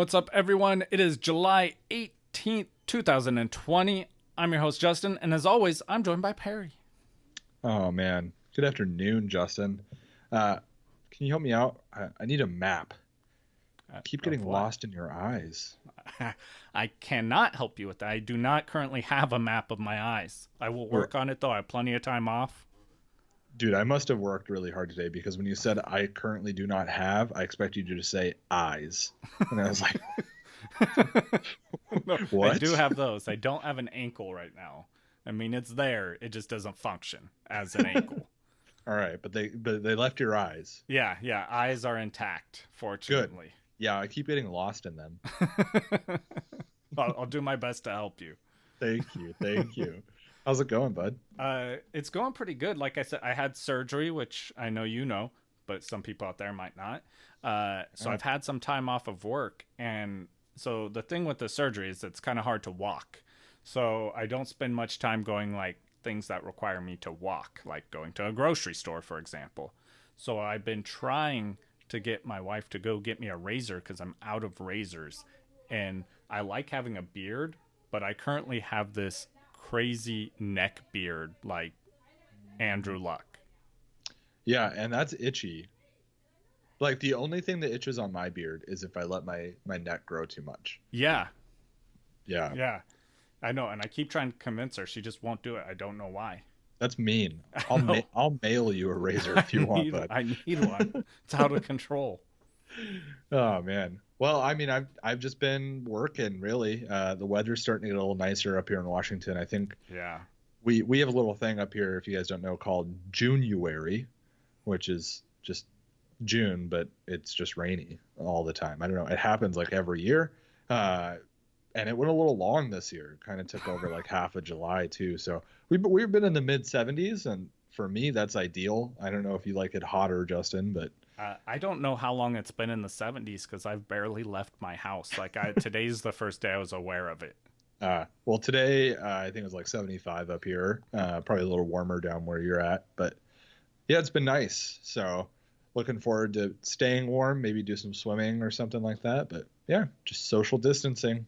What's up, everyone? It is July 18th, 2020. I'm your host, Justin, and as always, I'm joined by Perry. Oh, man. Good afternoon, Justin. Can you help me out? I need a map. I keep getting lost in your eyes. I cannot help you with that. I do not currently have a map of my eyes. I will work on it, though. I have plenty of time off. Dude, I must have worked really hard today because when you said I currently do not have, I expect you to just say eyes. And I was like, No, what? I do have those. I don't have an ankle right now. I mean, it's there. It just doesn't function as an ankle. All right, but they left your eyes. Yeah. Eyes are intact, fortunately. Good. Yeah, I keep getting lost in them. I'll do my best to help you. Thank you. How's it going, bud? It's going pretty good. Like I said, I had surgery, which I know you know, but some people out there might not. So I've had some time off of work. And so the thing with the surgery is it's kind of hard to walk. So I don't spend much time going like things that require me to walk, like going to a grocery store, for example. So I've been trying to get my wife to go get me a razor because I'm out of razors. And I like having a beard, but I currently have this crazy neck beard like Andrew Luck. Yeah, and that's itchy. Like the only thing that itches on my beard is if I let my neck grow too much. Yeah. I know, and I keep trying to convince her. She just won't do it. I don't know why. That's mean. I'll mail you a razor if you want, bud. I need one. It's out of control. Oh man. Well, I mean, I've just been working really. The weather's starting to get a little nicer up here in Washington. I think. Yeah. We have a little thing up here, if you guys don't know, called January, which is just June, but it's just rainy all the time. I don't know. It happens like every year. And it went a little long this year. Kind of took over like half of July too. So we've been in the mid 70s, and for me that's ideal. I don't know if you like it hotter, Justin, but I don't know how long it's been in the 70s because I've barely left my house. Like today's the first day I was aware of it. Well, today I think it was like 75 up here. Probably a little warmer down where you're at, but yeah, it's been nice. So looking forward to staying warm. Maybe do some swimming or something like that. But yeah, just social distancing.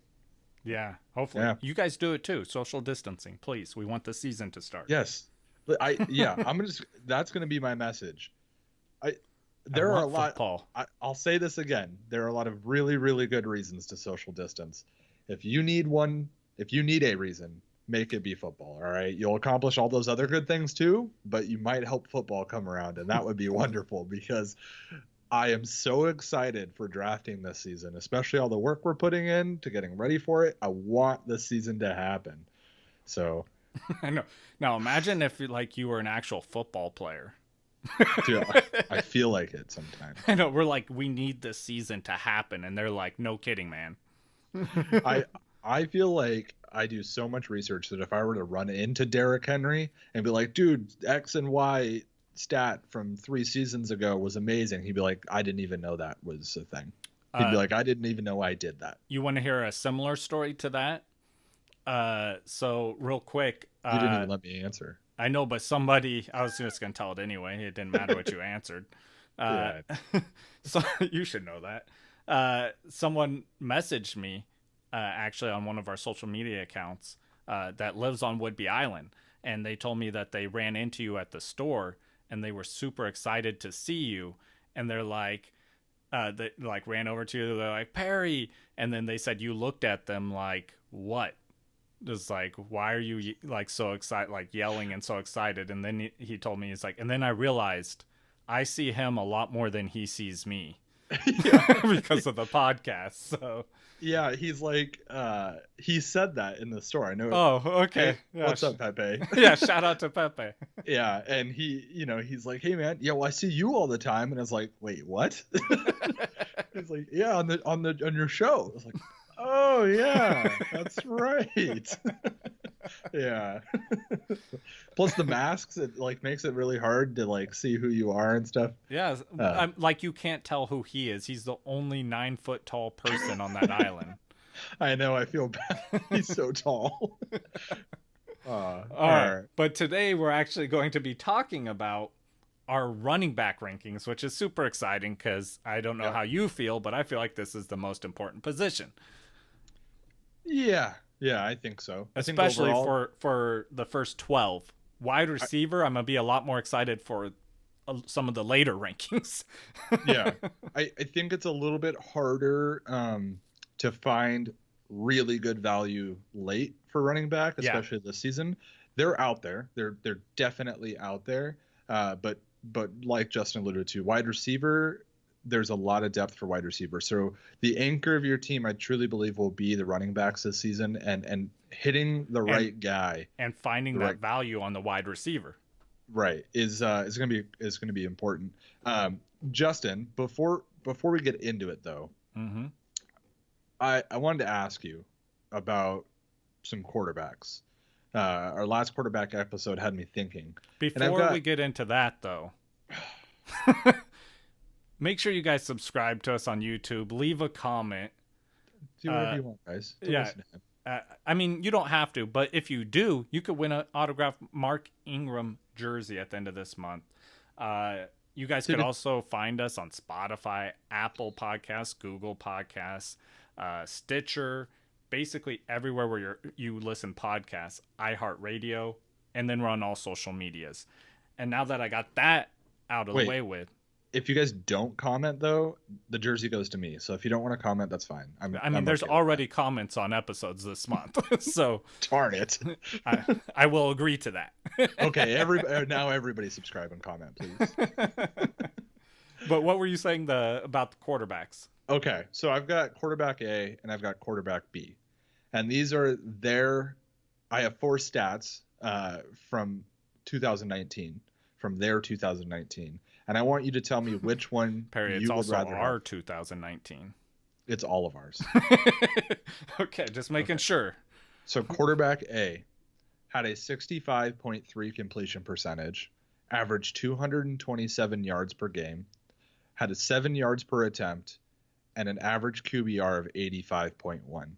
Yeah, hopefully. Yeah. You guys do it too. Social distancing, please. We want the season to start. Yes. That's going to be my message. There are a lot. I'll say this again. There are a lot of really, really good reasons to social distance. If you need a reason, make it be football. All right. You'll accomplish all those other good things too, but you might help football come around, and that would be wonderful because I am so excited for drafting this season, especially all the work we're putting in to getting ready for it. I want this season to happen. So I know. Now imagine if you were an actual football player. Dude, I feel like it sometimes. I know. We're like, we need this season to happen, and they're like, no kidding, man. I feel like I do so much research that if I were to run into Derrick Henry and be like, dude, X and Y stat from 3 seasons ago was amazing, he'd be like, I didn't even know that was a thing. He'd be like, I didn't even know I did that. You want to hear a similar story to that? So real quick, you didn't even let me answer. I know, but I was just gonna tell it anyway. It didn't matter what you answered. So you should know that. Someone messaged me actually on one of our social media accounts that lives on Whidbey Island, and they told me that they ran into you at the store and they were super excited to see you, and they're like, they like ran over to you. They're like, Perry, and then they said you looked at them like, what? Just like, why are you like so excited, like yelling and so excited? And then he told me, he's like, and then I realized I see him a lot more than he sees me because of the podcast. So yeah, he's like, he said that in the store. I know. Oh, okay. Hey, yeah, what's up, Pepe? Yeah, shout out to Pepe. Yeah, and he's like, hey man, yeah, well I see you all the time, and I was like, wait, what? He's like, yeah, on your show. I was like, oh yeah, that's right. Yeah. Plus the masks, it like makes it really hard to like see who you are and stuff. Yeah, like you can't tell who he is. He's the only 9-foot tall person on that island. I know. I feel bad. He's so tall. All right. But today we're actually going to be talking about our running back rankings, which is super exciting because I don't know how you feel, but I feel like this is the most important position. Yeah, I think so. Especially for the first 12. Wide receiver, I'm going to be a lot more excited for some of the later rankings. Yeah, I think it's a little bit harder to find really good value late for running back, especially this season. They're out there. They're definitely out there. But like Justin alluded to, wide receiver, there's a lot of depth for wide receiver. So the anchor of your team, I truly believe, will be the running backs this season, and hitting the right guy and finding that value on the wide receiver. Right, is going to be important. Justin, before we get into it though, I wanted to ask you about some quarterbacks. Our last quarterback episode had me thinking. Before we get into that, though, make sure you guys subscribe to us on YouTube. Leave a comment. Do whatever you want, guys. I mean, you don't have to, but if you do, you could win an autographed Mark Ingram jersey at the end of this month. You guys could also find us on Spotify, Apple Podcasts, Google Podcasts, Stitcher, basically everywhere where you listen podcasts, iHeartRadio, and then we're on all social medias. And now that I got that out of the way with, if you guys don't comment though, the jersey goes to me. So if you don't want to comment, that's fine. I'm there's already comments on episodes this month, so darn it. I will agree to that. Okay, now everybody subscribe and comment, please. But what were you saying about the quarterbacks? Okay, so I've got quarterback A and I've got quarterback B, and these are I have 4 stats from 2019, from their 2019. And I want you to tell me which one Perry, you would rather have. It's also our 2019. It's all of ours. Okay, just making sure. So quarterback A had a 65.3 completion percentage, averaged 227 yards per game, had a 7 yards per attempt, and an average QBR of 85.1.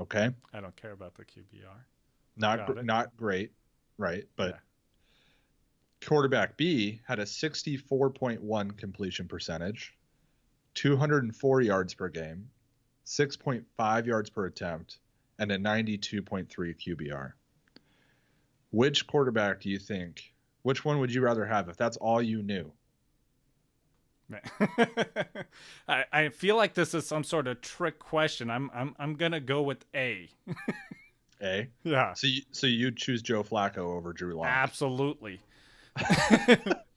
Okay? I don't care about the QBR. Not great, right? But yeah. Quarterback B had a 64.1 completion percentage, 204 yards per game, 6.5 yards per attempt, and a 92.3 QBR. Which quarterback do you think? Which one would you rather have if that's all you knew? I feel like this is some sort of trick question. I'm gonna go with A. A? Yeah. So you'd choose Joe Flacco over Drew Lock? Absolutely.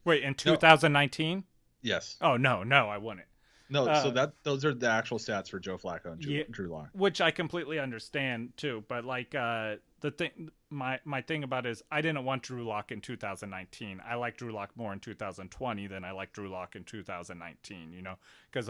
Wait, in 2019? Yes. Oh no, I wouldn't. No, so those are the actual stats for Joe Flacco and Drew Lock, which I completely understand too. But like the thing, my thing about it is I didn't want Drew Lock in 2019. I like Drew Lock more in 2020 than I like Drew Lock in 2019. You know, because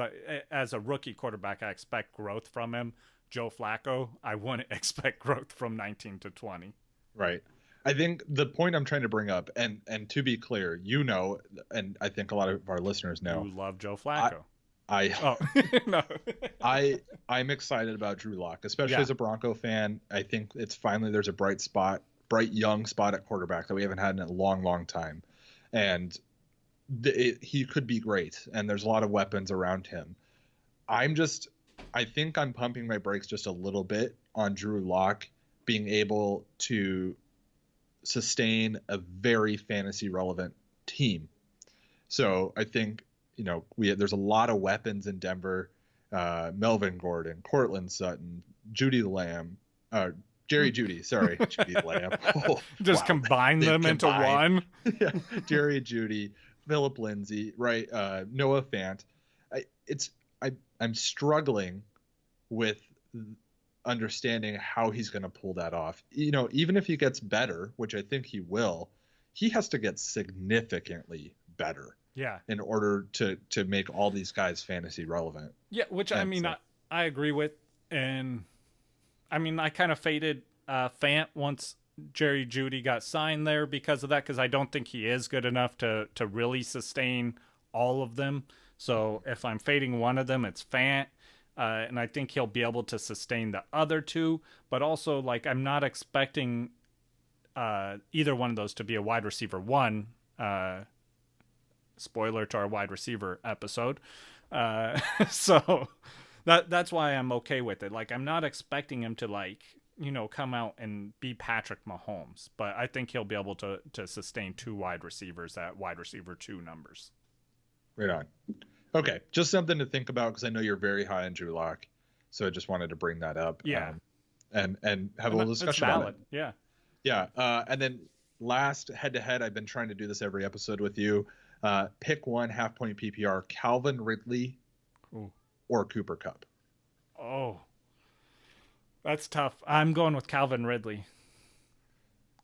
as a rookie quarterback, I expect growth from him. Joe Flacco, I wouldn't expect growth from 19 to 20. Right. I think the point I'm trying to bring up, and to be clear, you know, and I think a lot of our listeners know, you love Joe Flacco. No. I'm excited about Drew Lock, especially as a Bronco fan. I think it's finally there's a bright young spot at quarterback that we haven't had in a long, long time, and he could be great. And there's a lot of weapons around him. I think I'm pumping my brakes just a little bit on Drew Lock being able to sustain a very fantasy relevant team. So I think, you know, there's a lot of weapons in Denver. Melvin Gordon, Cortland Sutton, Judy Lamb, Jerry Judy, sorry, Judy Lamb. Just combine them into one. Yeah, Jerry Judy, Phillip Lindsay, right? Noah Fant. I'm struggling with understanding how he's going to pull that off. You know, even if he gets better, which I think he will, he has to get significantly better. Yeah. In order to make all these guys fantasy relevant. Yeah, which I mean, I agree with. And I mean, I kind of faded Fant once Jerry Judy got signed there because of that, because I don't think he is good enough to really sustain all of them. So if I'm fading one of them, it's Fant. And I think he'll be able to sustain the other two. But also, like, I'm not expecting either one of those to be a wide receiver one. Spoiler to our wide receiver episode. So that's why I'm okay with it. Like, I'm not expecting him to, like, come out and be Patrick Mahomes, but I think he'll be able to sustain 2 wide receivers at wide receiver 2 numbers. Right on. Okay, just something to think about, because I know you're very high on Drew Lock, so I just wanted to bring that up. Yeah. And have a little discussion about it. Yeah. Yeah. And then last head-to-head, I've been trying to do this every episode with you. Pick one half-point PPR, Calvin Ridley or Cooper Kupp. Oh, that's tough. I'm going with Calvin Ridley.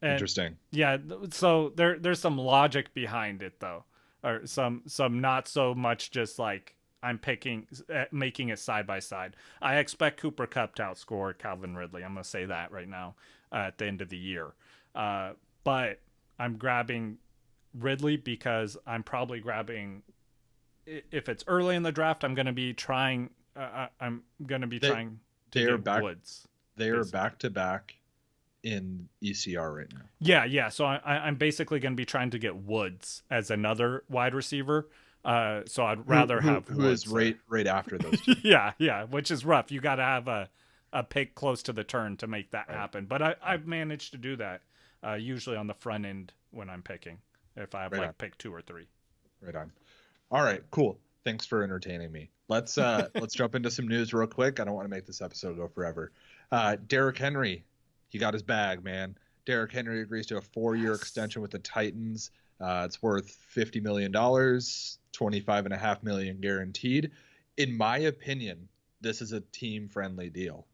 And interesting. Yeah, so there's some logic behind it, though. Or some not so much just like I'm making it side by side. I expect Cooper Kupp to outscore Calvin Ridley. I'm going to say that right now at the end of the year. But I'm grabbing Ridley because I'm probably grabbing, if it's early in the draft, I'm going to be trying. Trying to get Woods. They are back to back in ECR right now. Yeah. So I'm basically going to be trying to get Woods as another wide receiver. So I'd rather have who Woods is right after those two. yeah, which is rough. You got to have a pick close to the turn to make that happen. But I've managed to do that usually on the front end when I'm picking, if I have pick 2 or 3. Right on. All right, cool. Thanks for entertaining me. Let's jump into some news real quick. I don't want to make this episode go forever. Derrick Henry, he got his bag, man. Derrick Henry agrees to a 4-year extension with the Titans. It's worth $50 million, $25.5 million guaranteed. In my opinion, this is a team-friendly deal,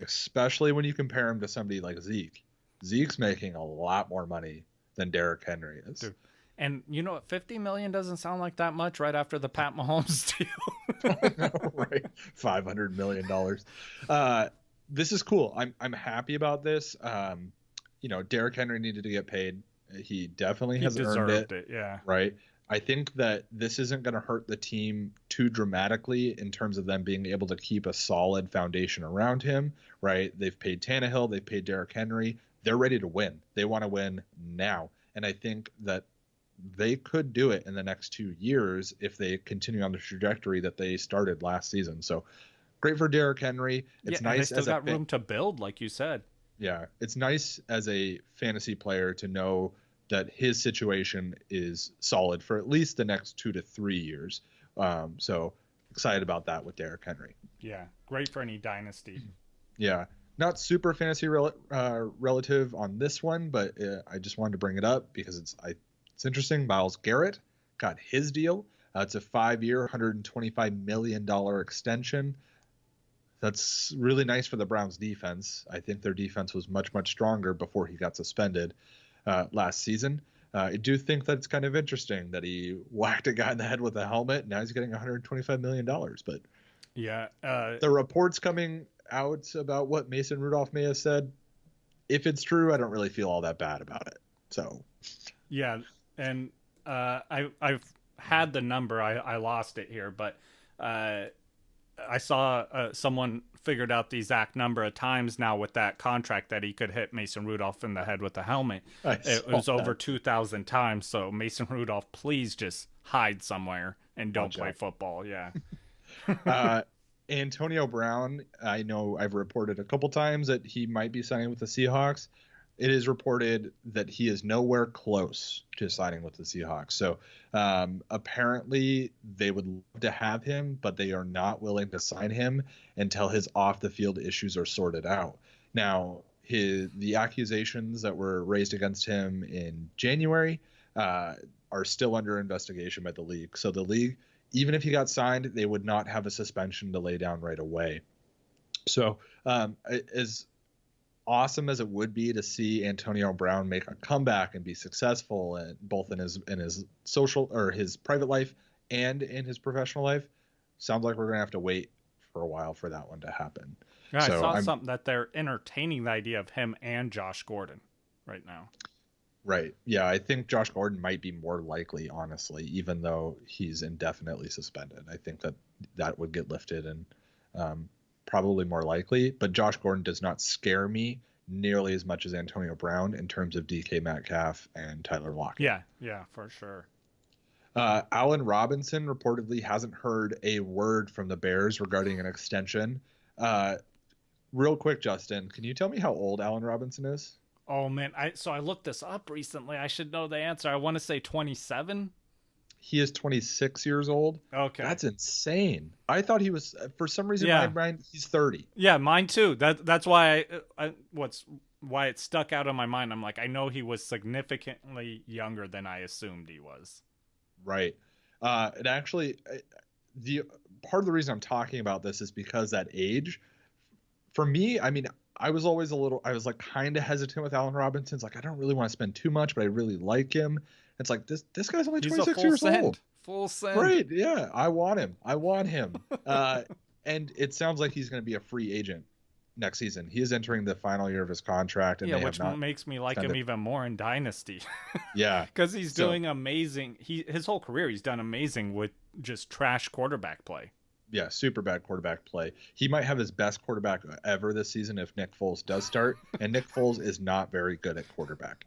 especially when you compare him to somebody like Zeke. Zeke's making a lot more money than Derrick Henry is. Dude. And you know what? $50 million doesn't sound like that much right after the Pat Mahomes deal. I know, right? $500 million. This is cool. I'm happy about this. Derrick Henry needed to get paid. He definitely has earned it. Yeah. Right. I think that this isn't going to hurt the team too dramatically in terms of them being able to keep a solid foundation around him. Right. They've paid Tannehill. They've paid Derrick Henry. They're ready to win. They want to win now. And I think that they could do it in the next 2 years if they continue on the trajectory that they started last season. So great for Derrick Henry. It's nice. They still got room to build, like you said. Yeah, it's nice as a fantasy player to know that his situation is solid for at least the next 2 to 3 years. So excited about that with Derrick Henry. Yeah, great for any dynasty. Yeah, not super fantasy relative on this one, but I just wanted to bring it up because it's interesting. Myles Garrett got his deal. It's a 5-year, $125 million extension. That's really nice for the Browns defense. I think their defense was much, much stronger before he got suspended last season. I do think that it's kind of interesting that he whacked a guy in the head with a helmet. Now he's getting $125 million. But yeah, the reports coming out about what Mason Rudolph may have said, if it's true, I don't really feel all that bad about it. So yeah, and I've had the number. I lost it here, but I saw someone figured out the exact number of times now with that contract that he could hit Mason Rudolph in the head with the helmet. It was over 2,000 times. So Mason Rudolph, please just hide somewhere and don't play football. Yeah. Antonio Brown, I know I've reported a couple times that he might be signing with the Seahawks. It is reported that he is nowhere close to signing with the Seahawks. So apparently they would love to have him, but they are not willing to sign him until his off-the-field issues are sorted out. Now, the accusations that were raised against him in January are still under investigation by the league. So the league, even if he got signed, they would not have a suspension to lay down right away. So as awesome as it would be to see Antonio Brown make a comeback and be successful both in his social or his private life and in his professional life, sounds like we're gonna have to wait for a while for that one to happen. Yeah, so I saw something that they're entertaining the idea of him and Josh Gordon right now. Right. Yeah, I think Josh Gordon might be more likely, honestly, even though he's indefinitely suspended. I think that would get lifted and probably more likely, but Josh Gordon does not scare me nearly as much as Antonio Brown in terms of DK Metcalf and Tyler Lockett. Yeah, for sure. Allen Robinson reportedly hasn't heard a word from the Bears regarding an extension. Real quick, Justin, can you tell me how old Allen Robinson is? Oh man, I looked this up recently. I should know the answer. I want to say 27. He is 26 years old. Okay. That's insane. I thought he was, for some reason, in my mind, he's 30. Yeah, mine too. That's why why it stuck out in my mind. I'm like, I know he was significantly younger than I assumed he was. Right. And actually, the part of the reason I'm talking about this is because that age, for me, I mean, I was always like kind of hesitant with Allen Robinson. It's like, I don't really want to spend too much, but I really like him. It's like, this guy's only 26 years old. Full send. Great. Yeah. I want him. And it sounds like he's going to be a free agent next season. He is entering the final year of his contract. And which makes me like him even more in Dynasty. Yeah. Because he's doing amazing. His whole career, he's done amazing with just trash quarterback play. Yeah, super bad quarterback play. He might have his best quarterback ever this season if Nick Foles does start. And Nick Foles is not very good at quarterback.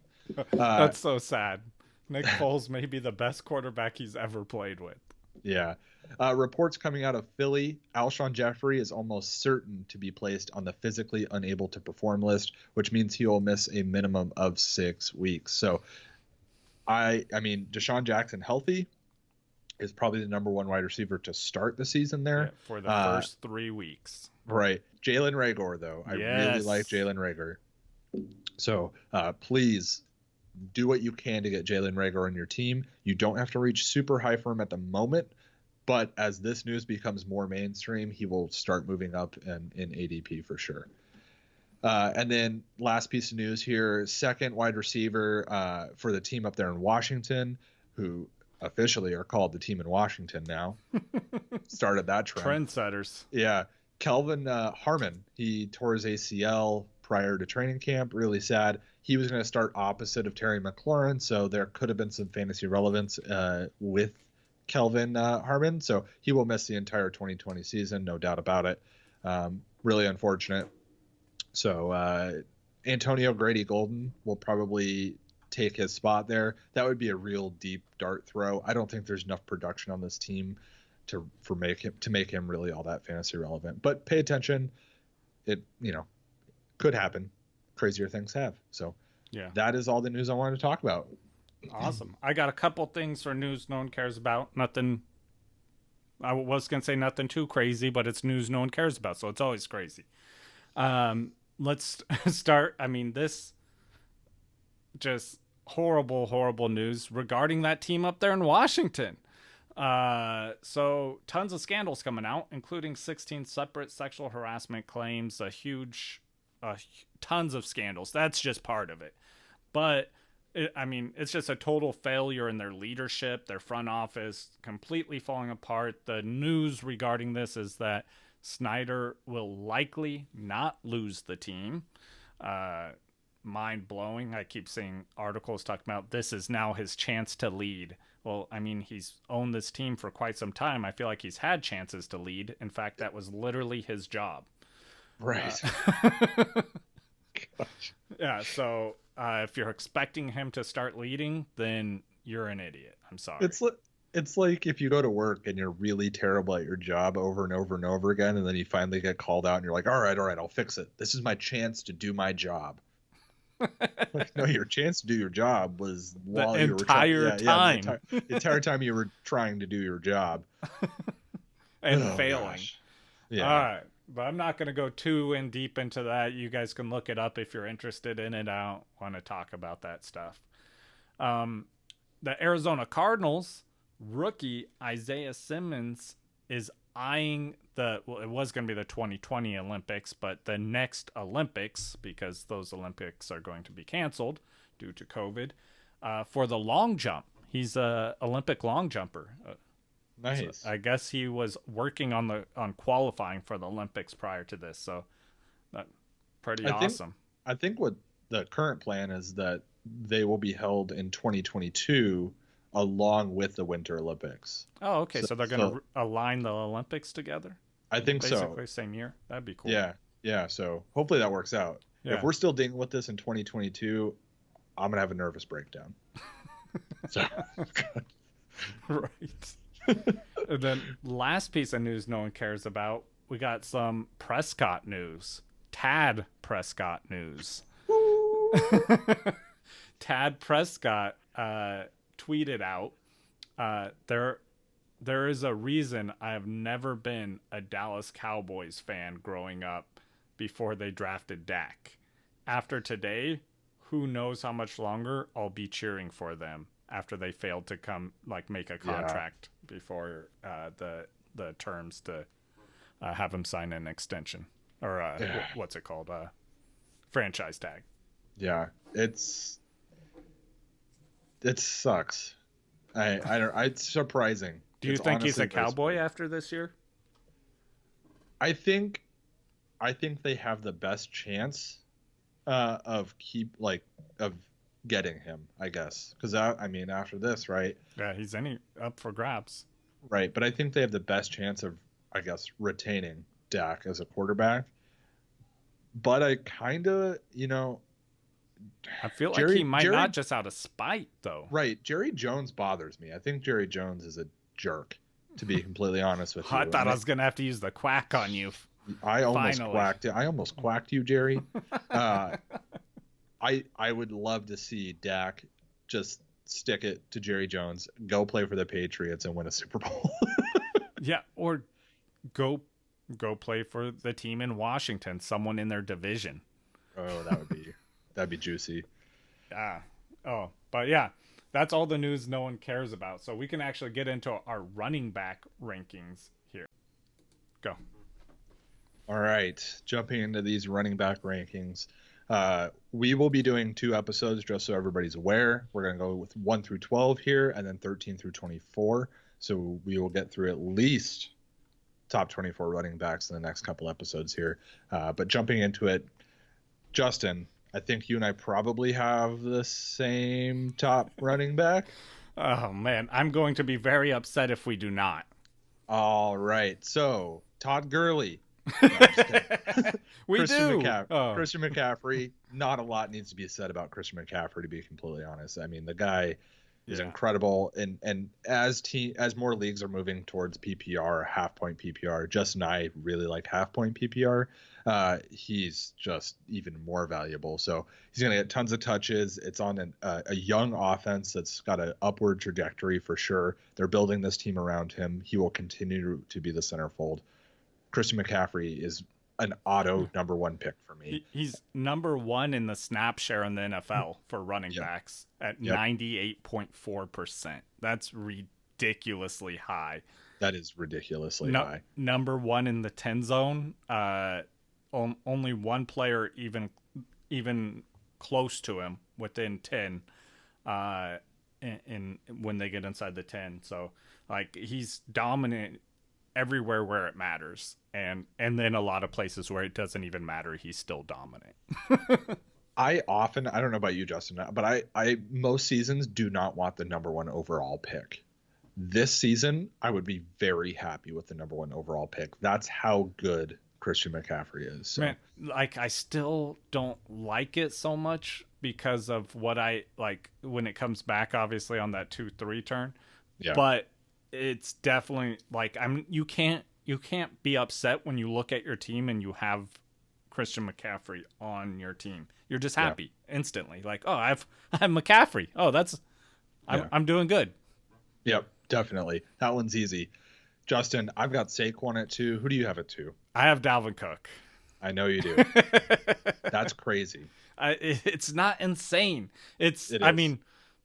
That's so sad. Nick Foles may be the best quarterback he's ever played with. Yeah. Reports coming out of Philly, Alshon Jeffrey is almost certain to be placed on the physically unable to perform list, which means he will miss a minimum of 6 weeks. So, I mean, Deshaun Jackson healthy is probably the number one wide receiver to start the season there. For the first 3 weeks. Right. Jalen Reagor, though. I really like Jalen Reagor. So, please do what you can to get Jalen Reagor on your team. You don't have to reach super high for him at the moment, but as this news becomes more mainstream, he will start moving up in ADP for sure. And then last piece of news here, second wide receiver for the team up there in Washington, who officially are called the team in Washington now. Started that trend. Trendsetters. Yeah. Kelvin Harmon, he tore his ACL prior to training camp. Really sad. He was going to start opposite of Terry McLaurin, so there could have been some fantasy relevance with Kelvin Harmon. So he will miss the entire 2020 season, no doubt about it. Really unfortunate. So Antonio Grady Golden will probably take his spot there. That would be a real deep dart throw. I don't think there's enough production on this team to make him really all that fantasy relevant. But pay attention. It could happen. Crazier things have. So yeah, that is all the news I wanted to talk about. Awesome. I got a couple things for news no one cares about. Nothing. I was gonna say nothing too crazy, but it's news no one cares about, so it's always crazy. Let's start. I mean, this just horrible news regarding that team up there in Washington. So tons of scandals coming out, including 16 separate sexual harassment claims, tons of scandals. That's just part of it. But it's just a total failure in their leadership, their front office completely falling apart. The news regarding this is that Snyder will likely not lose the team. Mind blowing. I keep seeing articles talking about this is now his chance to lead. Well, I mean, he's owned this team for quite some time. I feel like he's had chances to lead. In fact, that was literally his job. Right. Gosh. Yeah. So if you're expecting him to start leading, then you're an idiot. I'm sorry. It's like if you go to work and you're really terrible at your job over and over and over again, and then you finally get called out and you're like, all right, I'll fix it. This is my chance to do my job. Like, no, your chance to do your job was while you were the entire time you were trying to do your job and failing. Gosh. Yeah. All right, but I'm not going to go too in deep into that. You guys can look it up if you're interested in it. I don't want to talk about that stuff. The Arizona Cardinals rookie Isaiah Simmons is eyeing it was going to be the 2020 Olympics, but the next Olympics, because those Olympics are going to be canceled due to COVID, for the long jump. He's a Olympic long jumper. Nice. So I guess he was working on qualifying for the Olympics prior to this, so pretty awesome. I think what the current plan is that they will be held in 2022 along with the Winter Olympics. Oh, okay. So they're going to align the Olympics together? I think Basically same year? That'd be cool. Yeah. So hopefully that works out. Yeah. If we're still dealing with this in 2022, I'm going to have a nervous breakdown. So Right. And then last piece of news no one cares about, we got some Prescott news. Tad Prescott news. Tad Prescott tweeted out, there is a reason I have never been a Dallas Cowboys fan growing up before they drafted Dak. After today, who knows how much longer I'll be cheering for them after they failed to make a contract before the terms to have him sign an extension or what's it called? Franchise tag. Yeah, it sucks. I don't. It's surprising. Do you think he's a Cowboy after this year? I think they have the best chance of getting him, I guess, because after this, right? Yeah, he's up for grabs. Right, but I think they have the best chance of, I guess, retaining Dak as a quarterback. But I kind of, I feel like he might not just out of spite, though. Right, Jerry Jones bothers me. I think Jerry Jones is a jerk, to be completely honest with you. I thought I was gonna have to use the quack on you. I almost quacked you, Jerry. I would love to see Dak just stick it to Jerry Jones, go play for the Patriots and win a Super Bowl. Yeah, or go play for the team in Washington, someone in their division. Oh, that'd be juicy. Yeah. Oh, but yeah, that's all the news no one cares about. So we can actually get into our running back rankings here. Go. All right, jumping into these running back rankings. We will be doing 2 episodes just so everybody's aware. We're going to go with 1 through 12 here and then 13 through 24. So we will get through at least top 24 running backs in the next couple episodes here. But jumping into it, Justin, I think you and I probably have the same top running back. Oh, man. I'm going to be very upset if we do not. All right. So, Todd Gurley. Christian McCaffrey. Not a lot needs to be said about Christian McCaffrey, to be completely honest. I mean, the guy is incredible, and as more leagues are moving towards PPR, half point PPR, Justin and I really like half point PPR. He's just even more valuable. So he's going to get tons of touches. It's on a young offense that's got an upward trajectory for sure. They're building this team around him. He will continue to be the centerfold. Christian McCaffrey is an auto number 1 pick for me. He's number 1 in the snap share in the NFL for running backs at 98.4%. That's ridiculously high. That is ridiculously high. Number 1 in the 10 zone. Only one player even close to him within 10 in when they get inside the 10. So he's dominant everywhere where it matters, and then a lot of places where it doesn't even matter, he's still dominant. I don't know about you, Justin, but I most seasons do not want the number 1 overall pick. This season, I would be very happy with the number 1 overall pick. That's how good Christian McCaffrey is. So. Man, I still don't like it so much because of what I like when it comes back, obviously on that 2-3 turn. Yeah. But it's definitely you can't be upset when you look at your team and you have Christian McCaffrey on your team. You're just happy instantly. I have McCaffrey. Oh, I'm doing good. Yep, definitely. That one's easy. Justin, I've got Saquon at 2. Who do you have at 2? I have Dalvin Cook. I know you do. That's crazy. It's not insane. I mean,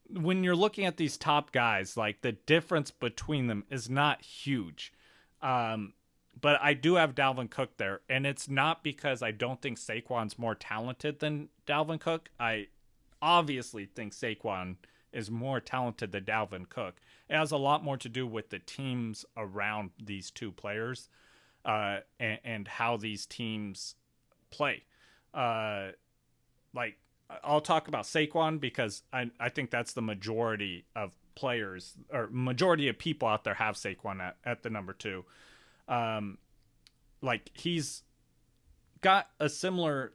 when you're looking at these top guys, the difference between them is not huge. But I do have Dalvin Cook there, and it's not because I don't think Saquon's more talented than Dalvin Cook. I obviously think Saquon is more talented than Dalvin Cook. It has a lot more to do with the teams around these two players and how these teams play. I'll talk about Saquon because I think that's the majority of players or majority of people out there have Saquon at the number 2. He's got a similar,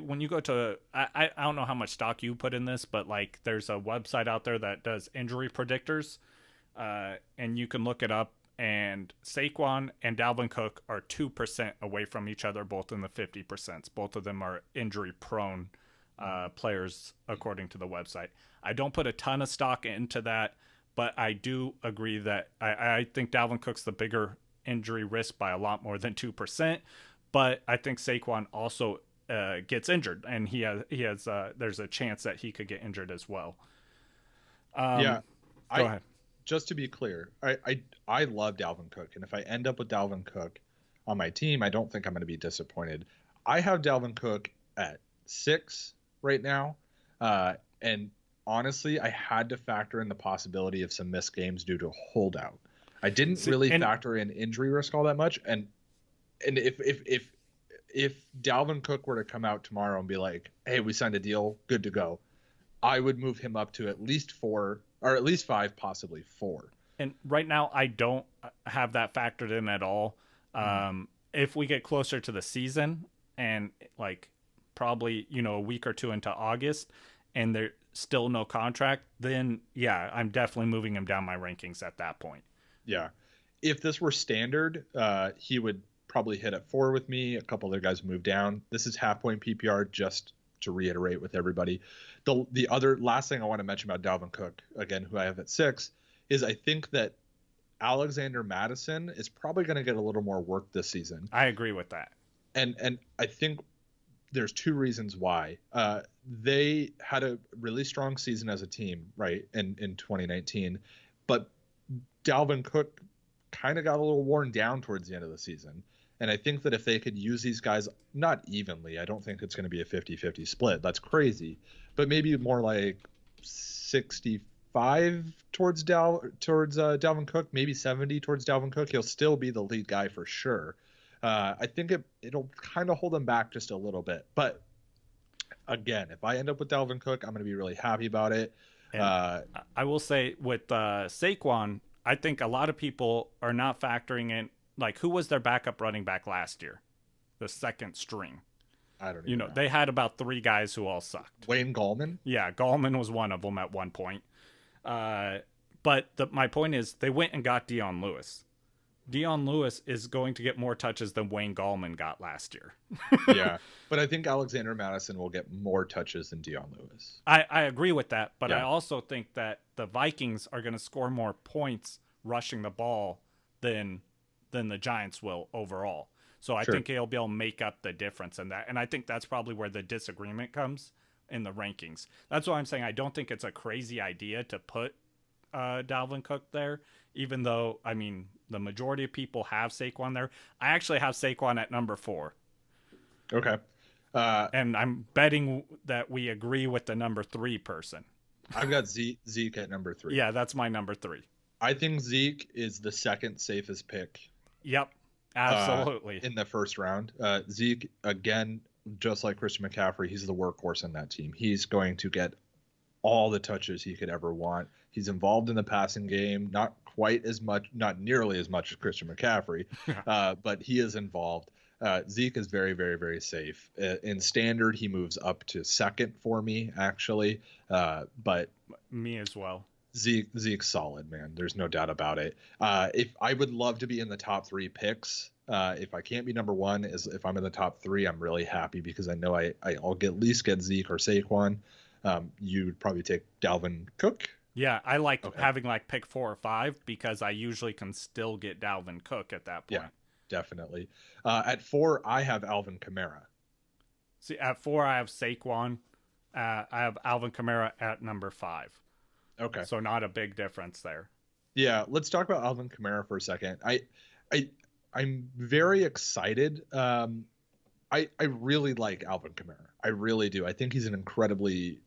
when you go to, I don't know how much stock you put in this, but there's a website out there that does injury predictors. and you can look it up. And Saquon and Dalvin Cook are 2% away from each other, both in the 50%. Both of them are injury-prone players, according to the website. I don't put a ton of stock into that, but I do agree that I think Dalvin Cook's the bigger injury risk by a lot more than 2%. But I think Saquon also gets injured, and he has there's a chance that he could get injured as well. Go ahead. Just to be clear, I love Dalvin Cook, and if I end up with Dalvin Cook on my team, I don't think I'm going to be disappointed. I have Dalvin Cook at 6 right now, and honestly, I had to factor in the possibility of some missed games due to holdout. I didn't factor in injury risk all that much, and if Dalvin Cook were to come out tomorrow and be like, "Hey, we signed a deal, good to go," I would move him up to at least 4. Or at least 5, possibly 4. And right now, I don't have that factored in at all. If we get closer to the season and like probably, a week or 2 into August and there's still no contract, then yeah, I'm definitely moving him down my rankings at that point. Yeah. If this were standard, he would probably hit at 4 with me. A couple other guys moved down. This is half point PPR, just to reiterate with everybody. The other last thing I want to mention about Dalvin Cook, again, who I have at 6, is I think that Alexander Mattison is probably going to get a little more work this season. I agree with that. And I think there's 2 reasons why. They had a really strong season as a team, right, in 2019. But Dalvin Cook kind of got a little worn down towards the end of the season. And I think that if they could use these guys, not evenly, I don't think it's going to be a 50-50 split. That's crazy. But maybe more like 65 towards Dalvin Cook, maybe 70 towards Dalvin Cook. He'll still be the lead guy for sure. I think it'll kind of hold him back just a little bit. But again, if I end up with Dalvin Cook, I'm going to be really happy about it. I will say with Saquon, I think a lot of people are not factoring in, like, who was their backup running back last year? The second string. I don't even know. They had about 3 guys who all sucked. Wayne Gallman? Yeah, Gallman was one of them at one point. But my point is they went and got Dion Lewis. Dion Lewis is going to get more touches than Wayne Gallman got last year. Yeah, but I think Alexander Mattison will get more touches than Dion Lewis. I agree with that, but yeah. I also think that the Vikings are going to score more points rushing the ball than the Giants will overall. So I think he'll be able to make up the difference in that. And I think that's probably where the disagreement comes in the rankings. That's why I'm saying I don't think it's a crazy idea to put Dalvin Cook there, even though, I mean, the majority of people have Saquon there. I actually have Saquon at number 4. Okay. And I'm betting that we agree with the number 3 person. I've got Zeke at number 3. Yeah, that's my number 3. I think Zeke is the second safest pick. Yep, absolutely. In the first round. Zeke, again, just like Christian McCaffrey, he's the workhorse in that team. He's going to get all the touches he could ever want. He's involved in the passing game, not nearly as much as Christian McCaffrey, but he is involved. Zeke is very, very, very safe. In standard, he moves up to second for me, actually. But me as well. Zeke's solid, man. There's no doubt about it. If I would love to be in the top 3 picks, if I can't be number 1, if I'm in the top 3, I'm really happy because I know I'll at least get Zeke or Saquon. You'd probably take Dalvin Cook. Yeah, I like having like pick 4 or 5 because I usually can still get Dalvin Cook at that point. Yeah, definitely. At 4, I have Alvin Kamara. See, at 4, I have Saquon. I have Alvin Kamara at number 5. Okay. So not a big difference there. Yeah, let's talk about Alvin Kamara for a second. I'm very excited. I really like Alvin Kamara. I really do. I think he's an incredibly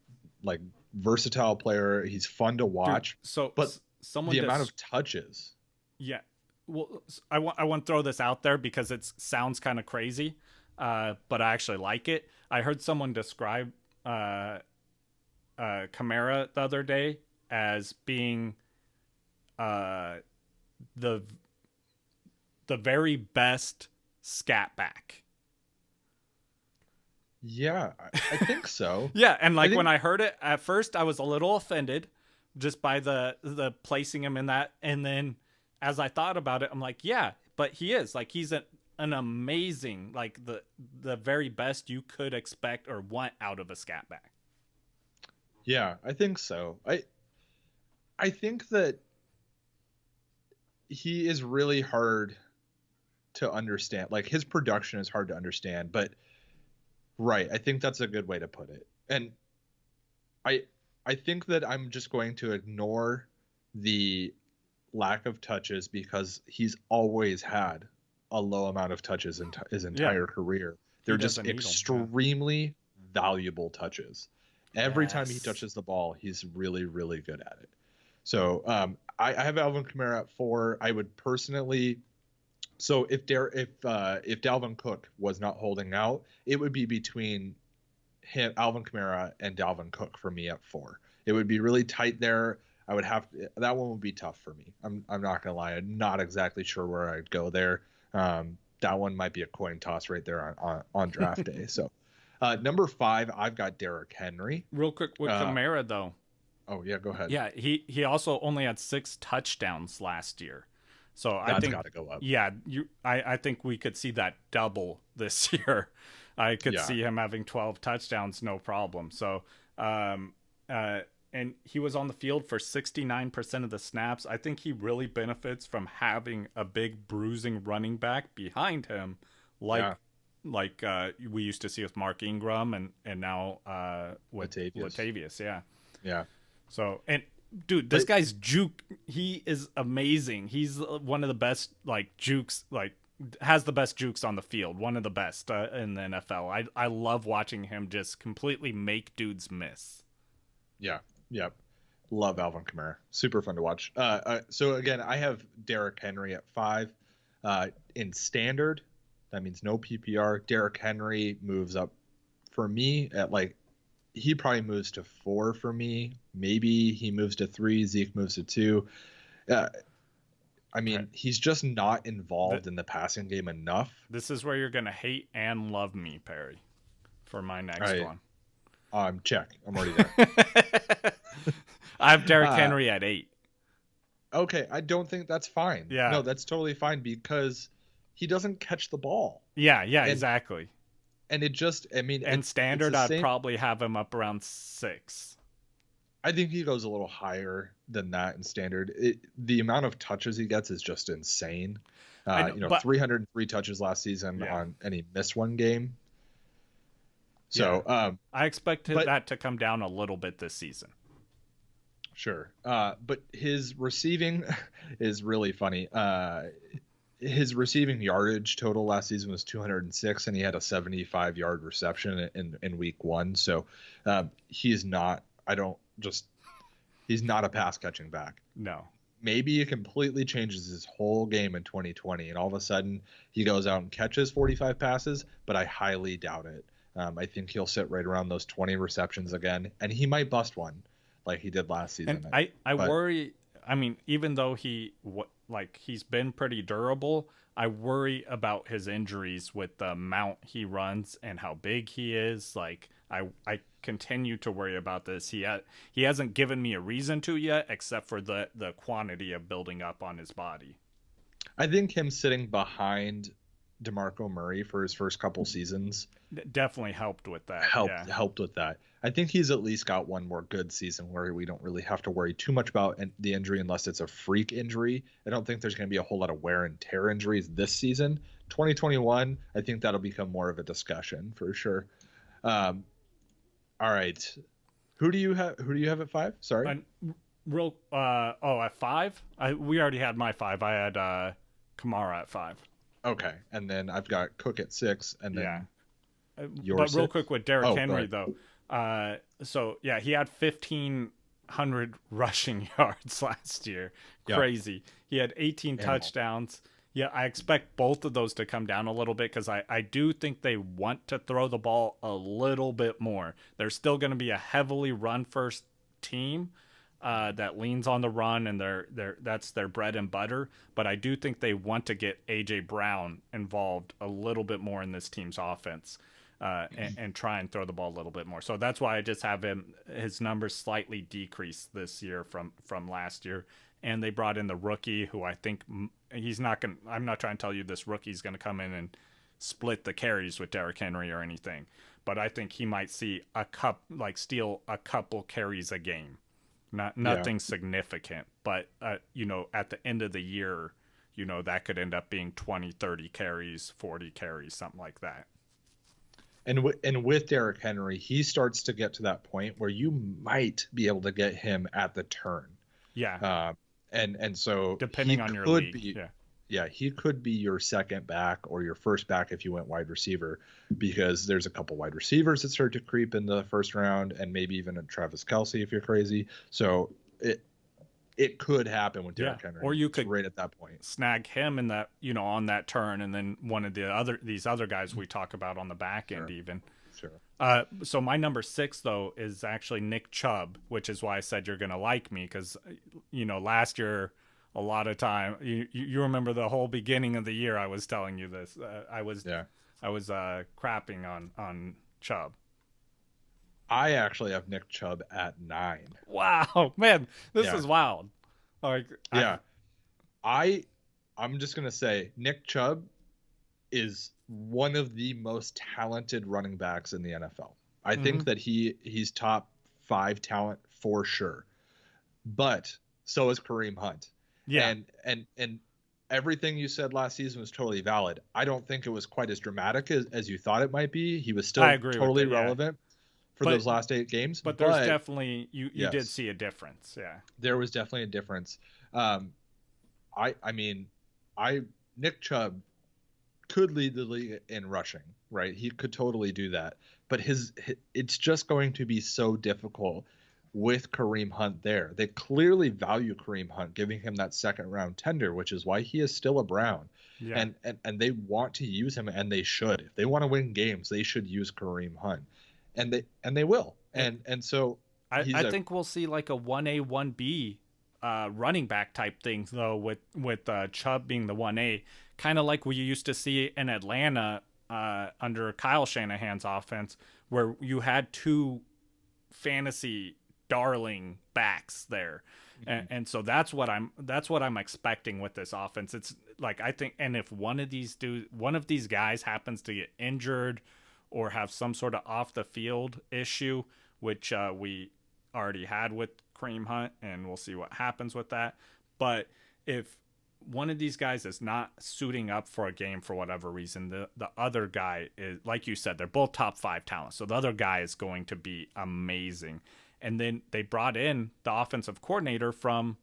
versatile player. He's fun to watch. Dude, but the amount of touches. Yeah. Well, I want to throw this out there because it sounds kind of crazy, but I actually like it. I heard someone describe Kamara the other day as being the very best scat back. Yeah, I think so. Yeah, and when I heard it at first, I was a little offended, just by the placing him in that. And then as I thought about it, I'm like, yeah, but he is like, he's an amazing, like the very best you could expect or want out of a scat back. Yeah, I think so. I think that he is really hard to understand. Like, his production is hard to understand, but right, I think that's a good way to put it. And I think that I'm just going to ignore the lack of touches because he's always had a low amount of touches in his entire career. They're just extremely valuable touches. Every time he touches the ball, he's really, really good at it. So I have Alvin Kamara at 4. I would personally. So if Dalvin Cook was not holding out, it would be between him, Alvin Kamara, and Dalvin Cook for me at 4. It would be really tight there. I would have that one would be tough for me. I'm not gonna lie. I'm not exactly sure where I'd go there. That one might be a coin toss right there on draft day. So number 5, I've got Derrick Henry. Real quick with Kamara though. Oh yeah, go ahead. Yeah, he also only had 6 touchdowns last year. So that's I think got to go up. Yeah, I think we could see that double this year. I could see him having 12 touchdowns, no problem. So, and he was on the field for 69% of the snaps. I think he really benefits from having a big bruising running back behind him, like we used to see with Mark Ingram and now with Latavius. Yeah. So, and dude, this guy's juke, he is amazing. He's one of the best, like, jukes, like, has the best jukes on the field. One of the best in the NFL. I love watching him just completely make dudes miss. Yeah. Love Alvin Kamara. Super fun to watch. So again, I have Derrick Henry at 5. In standard, that means no PPR. Derrick Henry moves up for me at, like, he probably moves to 4 for me. Maybe he moves to 3. Zeke moves to 2. I mean, he's just not involved in the passing game enough. This is where you're going to hate and love me, Perry, for my next one. Check. I'm already there. I have Derrick Henry at 8. Okay, I don't think that's fine. Yeah. No, that's totally fine because he doesn't catch the ball. Yeah, exactly. And it just, I mean... And standard, I'd probably have him up around 6. I think he goes a little higher than that in standard. The amount of touches he gets is just insane. 303 touches last season and he missed one game. So I expect that to come down a little bit this season. Sure. But his receiving is really funny. His receiving yardage total last season was 206, and he had a 75-yard reception in week 1. So he's not a pass catching back. No. Maybe it completely changes his whole game in 2020, and all of a sudden he goes out and catches 45 passes, but I highly doubt it. I think he'll sit right around those 20 receptions again, and he might bust one like he did last season. And I worry. I mean, even though he's been pretty durable, I worry about his injuries with the amount he runs and how big he is. Like, I continue to worry about this. He hasn't given me a reason to yet, except for the quantity of building up on his body. I think him sitting behind DeMarco Murray for his first couple seasons definitely helped with that. Helped with that. I think he's at least got one more good season where we don't really have to worry too much about the injury unless it's a freak injury. I don't think there's going to be a whole lot of wear and tear injuries this season. 2021, I think that'll become more of a discussion for sure. All right, who do you have at 5? Sorry. At 5? We already had my 5. I had Kamara at 5. Okay, and then I've got Cook at 6, and then yours. But real quick with Derrick Henry though. He had 1,500 rushing yards last year. Crazy. He had 18 touchdowns. Yeah, I expect both of those to come down a little bit because I do think they want to throw the ball a little bit more. They're still going to be a heavily run-first team that leans on the run, and that's their bread and butter. But I do think they want to get A.J. Brown involved a little bit more in this team's offense. and try and throw the ball a little bit more. So that's why I just have his numbers slightly decreased this year from last year. And they brought in the rookie, who I think I'm not trying to tell you this rookie's going to come in and split the carries with Derrick Henry or anything, but I think he might see steal a couple carries a game. Nothing significant, but at the end of the year, that could end up being 20, 30 carries, 40 carries, something like that. And with Derrick Henry, he starts to get to that point where you might be able to get him at the turn. Yeah. And so depending on your league, he could be your second back or your first back if you went wide receiver, because there's a couple wide receivers that start to creep in the first round, and maybe even a Travis Kelce if you're crazy. So it could happen with Derrick Henry, or you could right at that point snag him in that on that turn, and then one of these other guys we talk about on the back end even. Sure. So my number 6 though is actually Nick Chubb, which is why I said you're gonna like me, because last year a lot of time you remember the whole beginning of the year I was telling you this. I was crapping on Chubb. I actually have Nick Chubb at 9. Wow, man, this is wild. Like, I'm just gonna say Nick Chubb is one of the most talented running backs in the NFL. I think that he's top 5 talent for sure, but so is Kareem Hunt. Yeah, and everything you said last season was totally valid. I don't think it was quite as dramatic as you thought it might be. He was still totally relevant for those last 8 games. But there's definitely you did see a difference. Yeah, there was definitely a difference. Nick Chubb could lead the league in rushing, right? He could totally do that. But it's just going to be so difficult with Kareem Hunt there. They clearly value Kareem Hunt, giving him that second round tender, which is why he is still a Brown. Yeah. And they want to use him, and they should. If they want to win games, they should use Kareem Hunt. And they will. And so I think we'll see like a 1A, 1B running back type thing though, with Chubb being the 1A, kind of like we used to see in Atlanta under Kyle Shanahan's offense, where you had 2 fantasy darling backs there. And so that's what I'm expecting with this offense. It's like, I think, and if one of these guys happens to get injured or have some sort of off the field issue, which we already had with Kareem Hunt, and we'll see what happens with that. But if one of these guys is not suiting up for a game for whatever reason, the other guy is, like you said, they're both top 5 talents. So the other guy is going to be amazing. And then they brought in the offensive coordinator from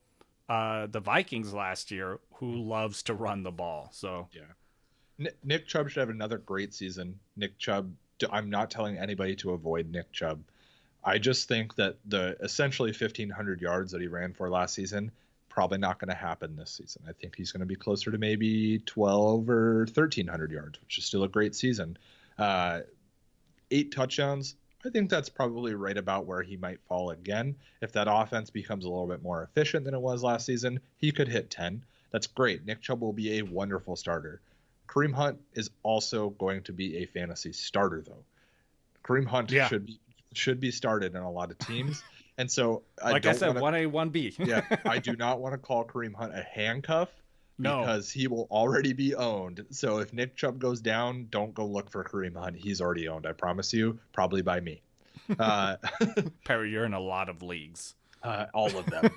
the Vikings last year, who loves to run the ball. So Nick Chubb should have another great season. Nick Chubb, I'm not telling anybody to avoid Nick Chubb. I just think that the essentially 1,500 yards that he ran for last season, probably not going to happen this season. I think he's going to be closer to maybe 12 or 1,300 yards, which is still a great season. 8 touchdowns, I think that's probably right about where he might fall again. If that offense becomes a little bit more efficient than it was last season, he could hit 10. That's great. Nick Chubb will be a wonderful starter. Kareem Hunt is also going to be a fantasy starter, though. Kareem Hunt should be started in a lot of teams. And so I said, 1A, 1B. I do not want to call Kareem Hunt a handcuff because he will already be owned. So if Nick Chubb goes down, don't go look for Kareem Hunt. He's already owned, I promise you, probably by me. Perry, you're in a lot of leagues. All of them.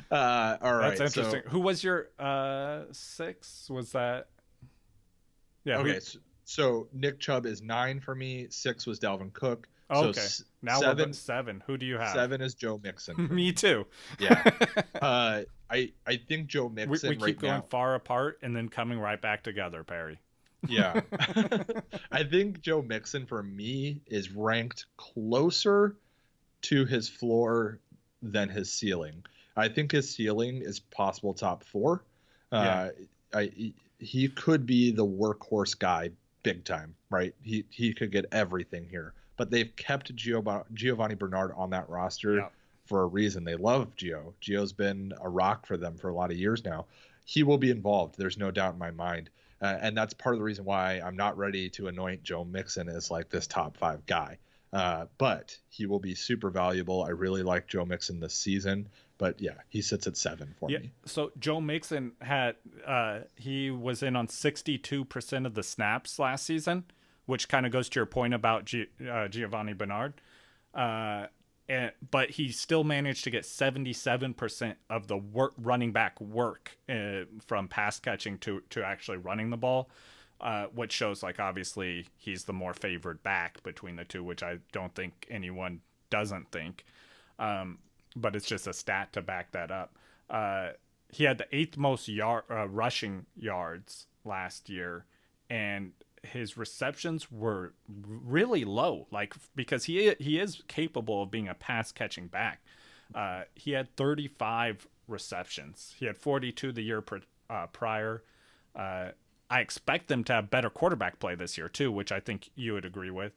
All right. That's interesting. Who was your 6? Was that? Yeah. Okay. So Nick Chubb is 9 for me. 6 was Dalvin Cook. Oh, okay. Now 7. Who do you have? 7 is Joe Mixon. Me too. Yeah. I think Joe Mixon. We keep going far apart and then coming right back together, Perry. Yeah. I think Joe Mixon for me is ranked closer to his floor than his ceiling. I think his ceiling is possible top 4. He could be the workhorse guy big time, right? He could get everything here. But they've kept Giovanni Bernard on that roster for a reason. They love Gio. Gio's been a rock for them for a lot of years now. He will be involved. There's no doubt in my mind. And that's part of the reason why I'm not ready to anoint Joe Mixon as like this top 5 guy. But he will be super valuable. I really like Joe Mixon this season. But yeah, he sits at 7 for me. So Joe Mixon he was in on 62% of the snaps last season, which kind of goes to your point about Giovanni Bernard. But he still managed to get 77% of the running back work from pass catching to actually running the ball, which shows like obviously he's the more favored back between the two, which I don't think anyone doesn't think. But it's just a stat to back that up. He had the 8th most rushing yards last year, and his receptions were really low, like because he is capable of being a pass catching back. He had 35 receptions. He had 42 the year prior. I expect them to have better quarterback play this year too, which I think you would agree with.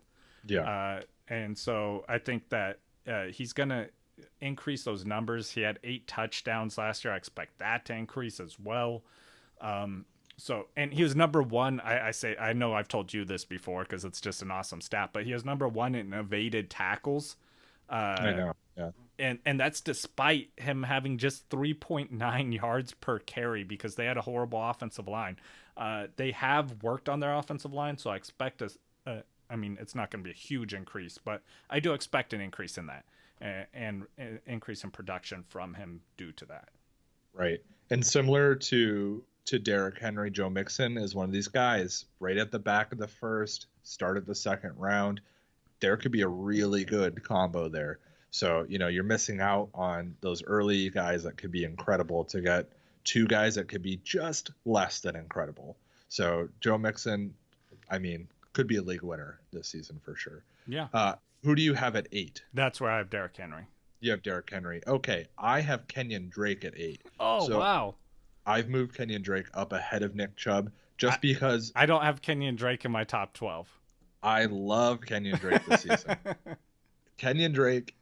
Yeah. And so I think that he's gonna increase those numbers. He had 8 touchdowns last year. I expect that to increase as well. So, and he was number 1. I know I've told you this before because it's just an awesome stat, but he was number 1 in evaded tackles. I know. Yeah. And that's despite him having just 3.9 yards per carry because they had a horrible offensive line. They have worked on their offensive line, so I expect it's not going to be a huge increase, but I do expect an increase in that and an increase in production from him due to that. Right. And similar to Derrick Henry, Joe Mixon is one of these guys right at the back of the first, start at the second round. There could be a really good combo there. So, you're missing out on those early guys that could be incredible to get 2 guys that could be just less than incredible. So Joe Mixon, could be a league winner this season for sure. Yeah. Who do you have at 8? That's where I have Derrick Henry. You have Derrick Henry. Okay. I have Kenyon Drake at 8. Oh, so wow. I've moved Kenyon Drake up ahead of Nick Chubb because I don't have Kenyon Drake in my top 12. I love Kenyon Drake this season. Kenyon Drake,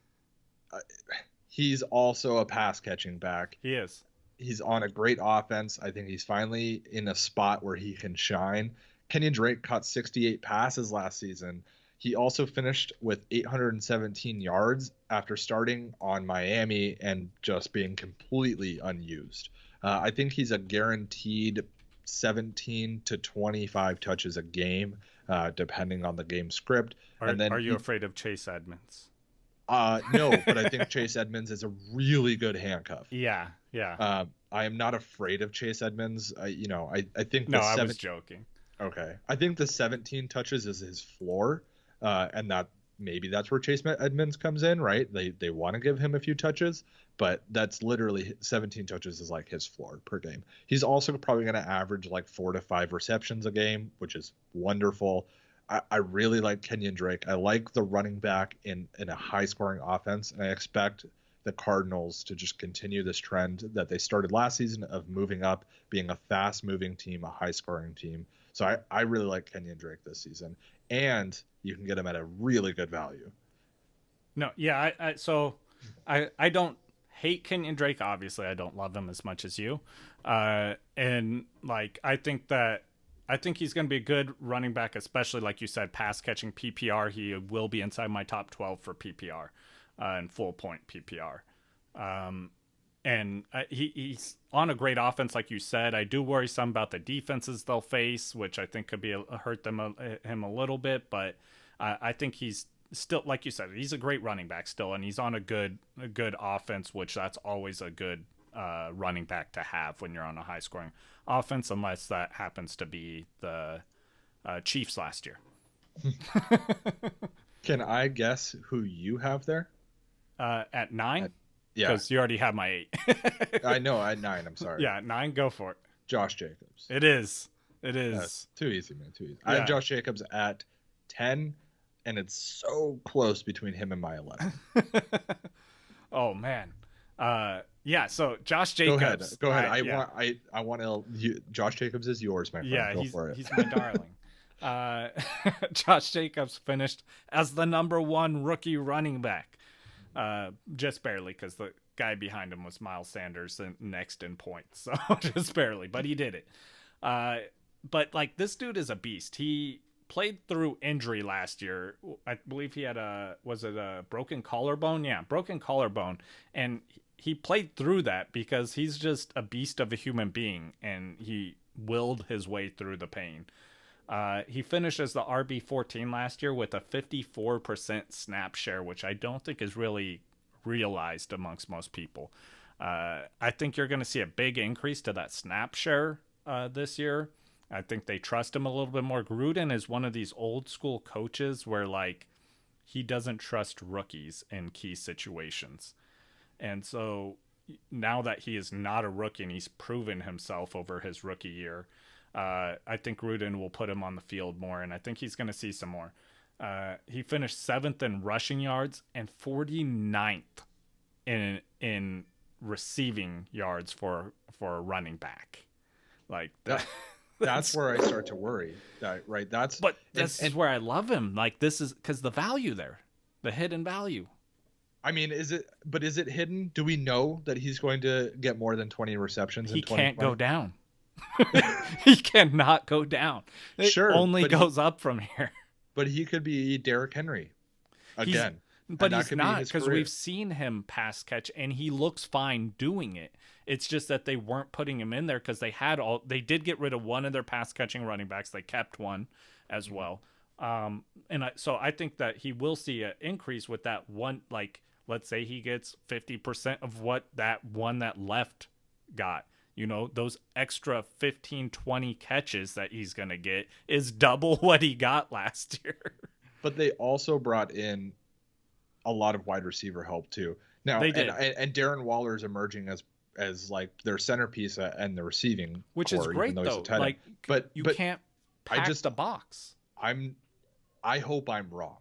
he's also a pass catching back. He is. He's on a great offense. I think he's finally in a spot where he can shine. Kenyon Drake caught 68 passes last season. He also finished with 817 yards after starting on Miami and just being completely unused. I think he's a guaranteed 17 to 25 touches a game, depending on the game script. Are you afraid of Chase Edmonds? No, but I think Chase Edmonds is a really good handcuff. Yeah. I am not afraid of Chase Edmonds. I think I was joking. Okay. I think the 17 touches is his floor, and that's where Chase Edmonds comes in, right? They want to give him a few touches, but that's literally 17 touches is like his floor per game. He's also probably going to average like 4 to 5 receptions a game, which is wonderful. I really like Kenyon Drake. I like the running back in a high-scoring offense, and I expect the Cardinals to just continue this trend that they started last season of moving up, being a fast-moving team, a high-scoring team. So I really like Kenyon Drake this season, and you can get him at a really good value. No, yeah, I don't hate Kenyon Drake. Obviously, I don't love him as much as you, and like I think he's going to be a good running back, especially like you said, pass catching PPR. He will be inside my top 12 for PPR and full point PPR. And he's on a great offense, like you said. I do worry some about the defenses they'll face, which I think could be hurt him a little bit. But I think he's still, like you said, he's a great running back still, and he's on a good offense, which that's always a good running back to have when you're on a high scoring offense, unless that happens to be the Chiefs last year. Can I guess who you have there? At 9? Yeah. Because you already have my 8. I know, at 9, I'm sorry. Yeah, 9, go for it. Josh Jacobs. It is. Too easy, man, too easy. Yeah. I have Josh Jacobs at 10, and it's so close between him and my 11. Oh, man. Yeah, so Josh Jacobs. Go ahead. I want to. Josh Jacobs is yours, my friend. Yeah, go for it. He's my darling. Josh Jacobs finished as the number 1 rookie running back. Just barely, because the guy behind him was Miles Sanders and next in points. So just barely, but he did it. but like this dude is a beast. He played through injury last year. I believe he had a broken collarbone? Yeah, broken collarbone. And he played through that because he's just a beast of a human being, and he willed his way through the pain. He finished as the RB14 last year with a 54% snap share, which I don't think is really realized amongst most people. I think you're going to see a big increase to that snap share this year. I think they trust him a little bit more. Gruden is one of these old school coaches where like he doesn't trust rookies in key situations. And so now that he is not a rookie and he's proven himself over his rookie year, I think Gruden will put him on the field more, and I think he's going to see some more. He finished 7th in rushing yards and 49th in receiving yards for a running back. Like that. That's where I start to worry. Right. That's where I love him. Like this is because the value there, the hidden value. I mean, is it hidden? Do we know that he's going to get more than 20 receptions? He can't go down. He cannot go down. It only goes up from here. But he could be Derrick Henry again. But he's not, because we've seen him pass catch and he looks fine doing it. It's just that they weren't putting him in there because they did get rid of one of their pass catching running backs. They kept one as well. So I think that he will see an increase with that one. Like, let's say he gets 50% of what that one that left got. You know, those extra 15, 20 catches that he's going to get is double what he got last year. But they also brought in a lot of wide receiver help too. Now, they did. And Darren Waller is emerging as like their centerpiece and the receiving, which is great though. Like, but you can't pack the box. I hope I'm wrong,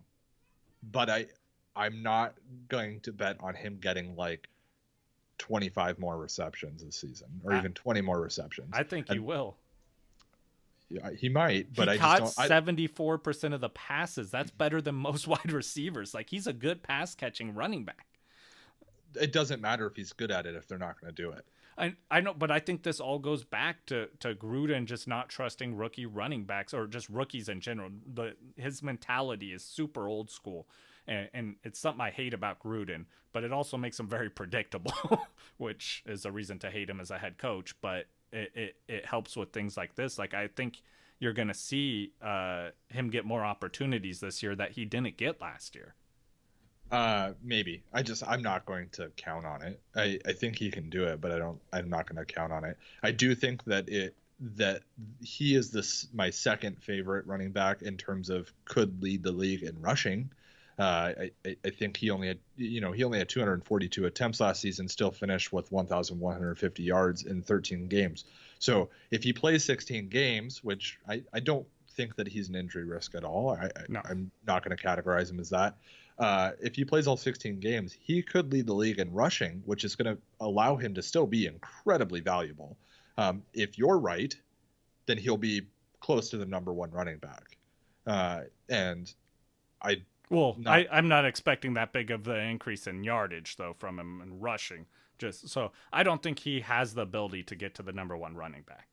but I'm not going to bet on him getting like 25 more receptions this season, or even 20 more receptions. I think he will. Yeah, he might, but he caught 74% of the passes. That's better than most wide receivers. Like, he's a good pass catching running back. It doesn't matter if he's good at it if they're not going to do it. I know, but I think this all goes back to Gruden just not trusting rookie running backs or just rookies in general. His mentality is super old school, and it's something I hate about Gruden, but it also makes him very predictable, which is a reason to hate him as a head coach. But it helps with things like this. Like, I think you're going to see him get more opportunities this year that he didn't get last year. Maybe. I'm not going to count on it. I think he can do it, but I'm not going to count on it. I do think that he is my second favorite running back in terms of could lead the league in rushing. I think he only had 242 attempts last season, still finished with 1,150 yards in 13 games. So if he plays 16 games, which I don't think that he's an injury risk at all. I'm not going to categorize him as that. If he plays all 16 games, he could lead the league in rushing, which is going to allow him to still be incredibly valuable. If you're right, then he'll be close to the number one running back. I'm not expecting that big of an increase in yardage, though, from him in rushing. So I don't think he has the ability to get to the number one running back.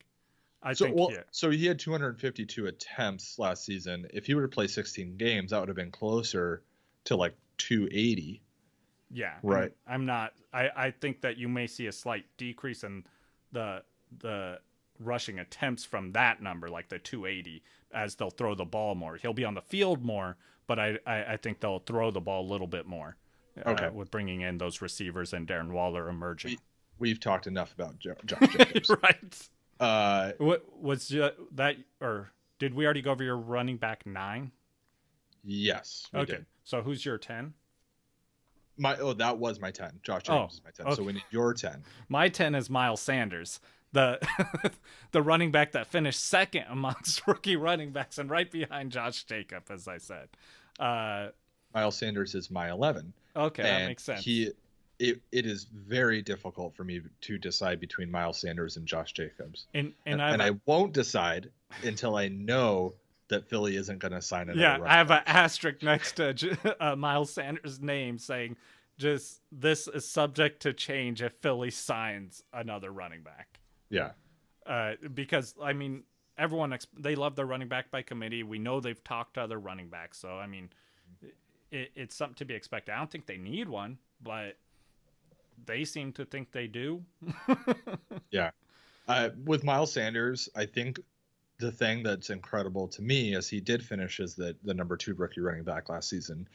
So he had 252 attempts last season. If he were to play 16 games, that would have been closer to like 280. Yeah. Right. I think that you may see a slight decrease in the rushing attempts from that number, like the 280, as they'll throw the ball more. He'll be on the field more, but I think they'll throw the ball a little bit more. Okay. With bringing in those receivers and Darren Waller emerging. We've talked enough about Josh Jacobs. Right. What was that, or did we already go over your running back 9? Yes. Okay. Did. So who's your 10? That was my 10. Josh Jacobs is my 10. Okay. So we need your 10. My 10 is Miles Sanders, the running back that finished second amongst rookie running backs and right behind Josh Jacobs, as I said. Miles Sanders is my 11. Okay, that makes sense. It is very difficult for me to decide between Miles Sanders and Josh Jacobs. And I won't decide until I know that Philly isn't going to sign another running back. I have an asterisk next to Miles Sanders' name saying, just this is subject to change if Philly signs another running back. Yeah. Because, I mean, they love their running back by committee. We know they've talked to other running backs. So, I mean, it's something to be expected. I don't think they need one, but they seem to think they do. Yeah. With Miles Sanders, I think the thing that's incredible to me is he did finish as the number 2 rookie running back last season.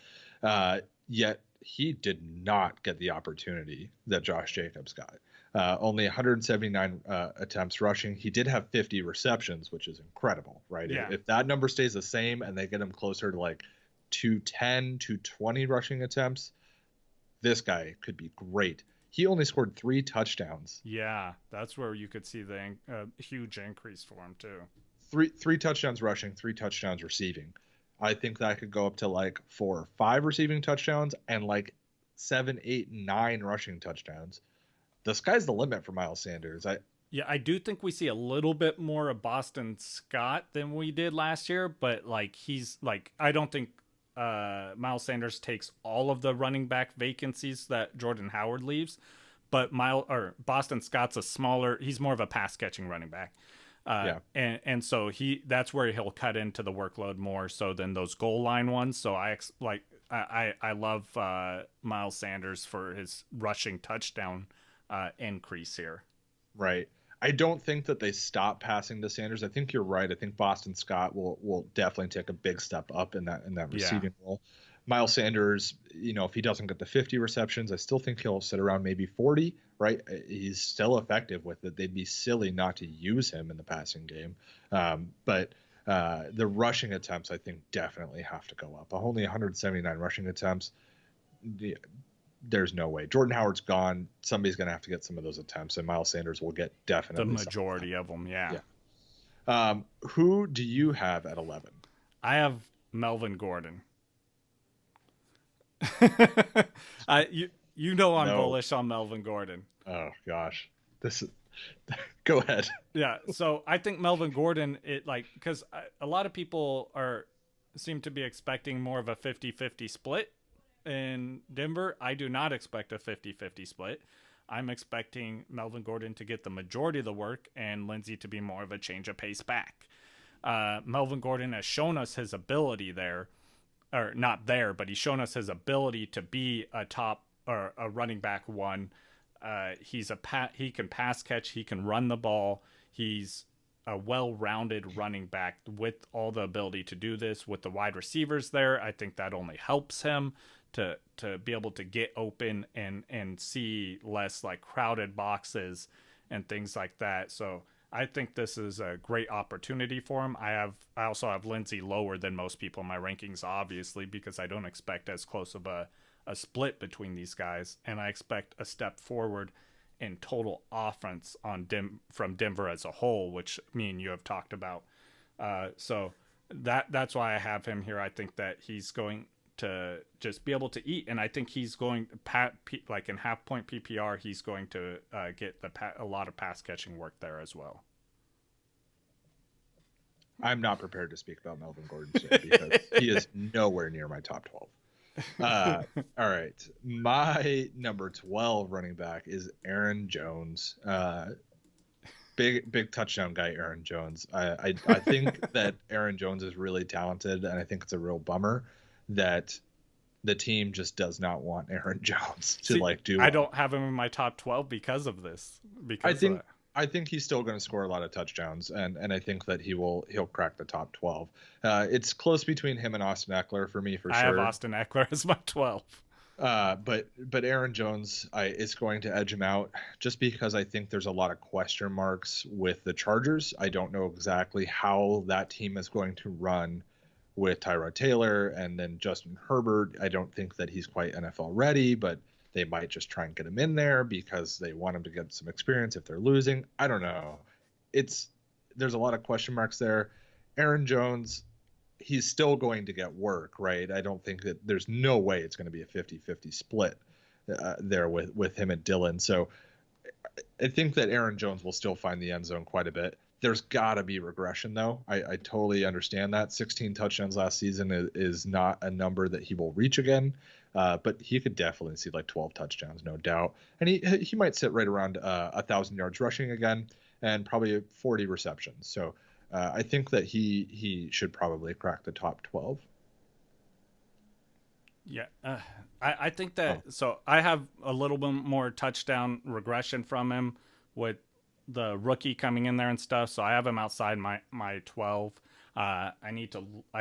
Yet he did not get the opportunity that Josh Jacobs got. Only 179 attempts rushing. He did have 50 receptions, which is incredible, right? Yeah. If that number stays the same and they get him closer to like 210, 220 rushing attempts, this guy could be great. He only scored 3 touchdowns. Yeah, that's where you could see the huge increase for him too. 3 touchdowns rushing, 3 touchdowns receiving. I think that could go up to like 4 or 5 receiving touchdowns and like 7, 8, 9 rushing touchdowns. The sky's the limit for Miles Sanders. I do think we see a little bit more of Boston Scott than we did last year, but like I don't think Miles Sanders takes all of the running back vacancies that Jordan Howard leaves, but Boston Scott's he's more of a pass catching running back. And so that's where he'll cut into the workload more so than those goal line ones. So I love Miles Sanders for his rushing touchdown increase here. Right. I don't think that they stop passing to Sanders. I think you're right. I think Boston Scott will definitely take a big step up in that receiving role. Miles Sanders, if he doesn't get the 50 receptions, I still think he'll sit around maybe 40, right? He's still effective with it. They'd be silly not to use him in the passing game. But the rushing attempts, I think, definitely have to go up. Only 179 rushing attempts. There's no way. Jordan Howard's gone. Somebody's going to have to get some of those attempts, and Miles Sanders will get definitely the majority of them. Yeah. Who do you have at 11? I have Melvin Gordon. I'm bullish on Melvin Gordon. Oh gosh, go ahead. Yeah, so I think Melvin Gordon, because a lot of people seem to be expecting more of a 50-50 split in Denver. I do not expect a 50-50 split. I'm expecting Melvin Gordon to get the majority of the work and Lindsey to be more of a change of pace back. Melvin Gordon has shown us his ability there. Or not there, but he's shown us his ability to be a top or a running back one. He can pass catch, he can run the ball. He's a well-rounded running back with all the ability to do this. With the wide receivers there, I think that only helps him to be able to get open and see less like crowded boxes and things like that. So I think this is a great opportunity for him. I also have Lindsey lower than most people in my rankings, obviously, because I don't expect as close of a split between these guys, and I expect a step forward in total offense from Denver as a whole, which me and you have talked about. So that's why I have him here. I think that he's going to just be able to eat, and I think he's going like in half point PPR, he's going to get a lot of pass catching work there as well. I'm not prepared to speak about Melvin Gordon today because he is nowhere near my top 12. All right, my number 12 running back is Aaron Jones. Big touchdown guy, Aaron Jones. I think that Aaron Jones is really talented, and I think it's a real bummer that the team just does not want Aaron Jones to do. I don't have him in my top 12 because of this. I think he's still going to score a lot of touchdowns, and I think that he'll crack the top 12. It's close between him and Austin Eckler for me, for sure. I have Austin Eckler as my 12. But Aaron Jones is going to edge him out just because I think there's a lot of question marks with the Chargers. I don't know exactly how that team is going to run with Tyrod Taylor and then Justin Herbert. I don't think that he's quite NFL ready, but they might just try and get him in there because they want him to get some experience if they're losing. I don't know. There's a lot of question marks there. Aaron Jones, he's still going to get work, right? I don't think that there's no way it's going to be a 50-50 split there with him and Dillon. So I think that Aaron Jones will still find the end zone quite a bit. There's got to be regression, though. I totally understand that. 16 touchdowns last season is not a number that he will reach again, but he could definitely see like 12 touchdowns, no doubt. And he might sit right around 1,000 yards rushing again and probably 40 receptions. So I think that he should probably crack the top 12. Yeah, I think that. So I have a little bit more touchdown regression from him with the rookie coming in there and stuff. So I have him outside my 12. I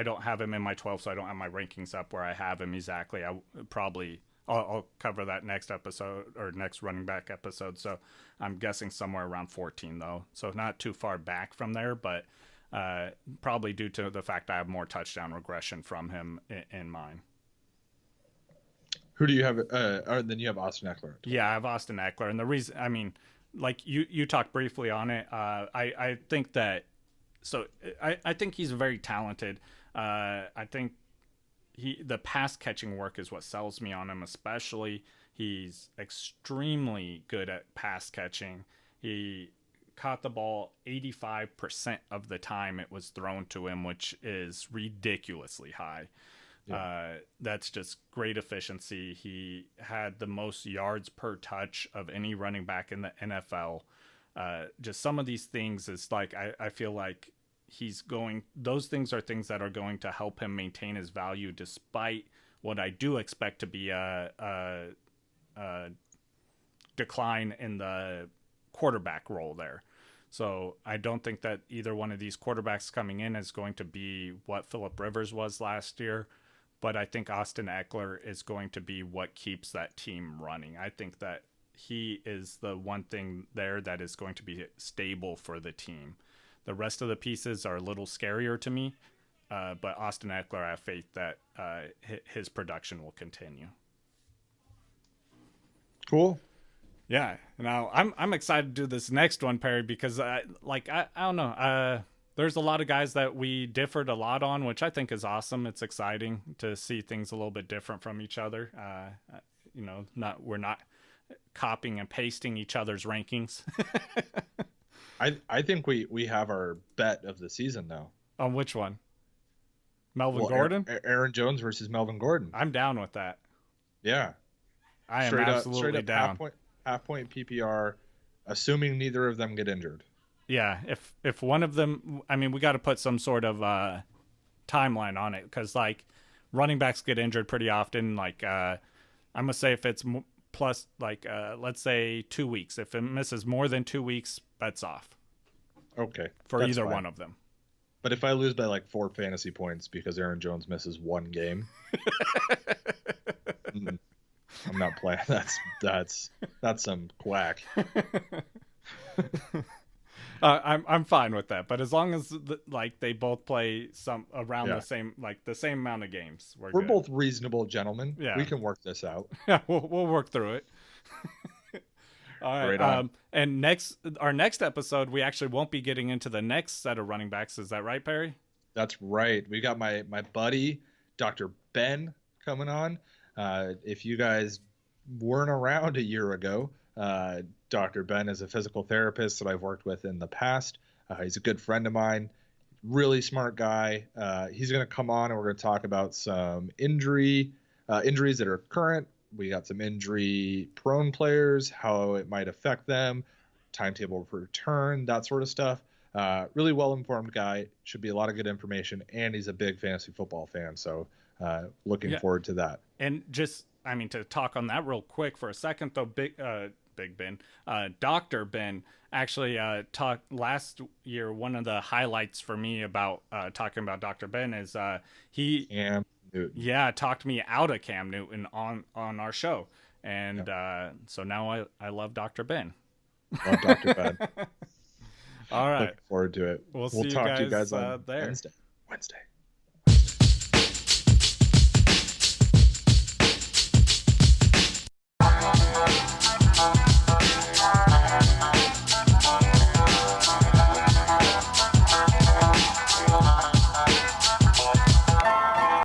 don't have him in my 12, so I don't have my rankings up where I have him exactly. I'll cover that next episode or next running back episode. So I'm guessing somewhere around 14 though. So not too far back from there, but probably due to the fact I have more touchdown regression from him in mine. Who do you have? Then you have Austin Eckler. Yeah, I have Austin Eckler. And the reason, I mean, like you talked briefly on it. I think that, so I think he's very talented. I think the pass catching work is what sells me on him, especially. He's extremely good at pass catching. He caught the ball 85% of the time it was thrown to him, which is ridiculously high. Yeah. That's just great efficiency. He had the most yards per touch of any running back in the NFL. Just some of these things is like, I feel like those things are things that are going to help him maintain his value, despite what I do expect to be a decline in the quarterback role there. So I don't think that either one of these quarterbacks coming in is going to be what Phillip Rivers was last year. But I think Austin Eckler is going to be what keeps that team running. I think that he is the one thing there that is going to be stable for the team. The rest of the pieces are a little scarier to me, but Austin Eckler, I have faith that his production will continue. Cool. Yeah. Now I'm excited to do this next one, Perry, because I don't know. There's a lot of guys that we differed a lot on, which I think is awesome. It's exciting to see things a little bit different from each other. We're not copying and pasting each other's rankings. I think we have our bet of the season though. On which one? Melvin Gordon? Aaron Jones versus Melvin Gordon. I'm down with that. Yeah. I am absolutely down. Half point PPR, assuming neither of them get injured. Yeah, if one of them, I mean, we got to put some sort of timeline on it, because like running backs get injured pretty often. Like I'm gonna say if it's plus like let's say 2 weeks. If it misses more than 2 weeks, bets off. Okay, for either one of them. But if I lose by like 4 fantasy points because Aaron Jones misses one game, I'm not playing. That's some quack. I'm fine with that, but as long as they both play some around the same amount of games, we're good. Both reasonable gentlemen. Yeah, we can work this out. Yeah, we'll work through it. All right. And our next episode, we actually won't be getting into the next set of running backs. Is that right, Perry? That's right. We got my buddy Dr. Ben coming on. If you guys weren't around a year ago, Dr. Ben is a physical therapist that I've worked with in the past. He's a good friend of mine, really smart guy. He's going to come on and we're going to talk about some injuries that are current. We got some injury-prone players, how it might affect them, timetable for return, that sort of stuff. Really well-informed guy. Should be a lot of good information, and he's a big fantasy football fan, so looking forward to that. And just, I mean, to talk on that real quick for a second, though, Big Ben, Dr. Ben actually talked last year. One of the highlights for me about talking about Dr. Ben is he talked me out of Cam Newton on our show, and so now I love Dr. Ben. Love Dr. Ben. All right, looking forward to it. We'll talk to you guys on there Wednesday.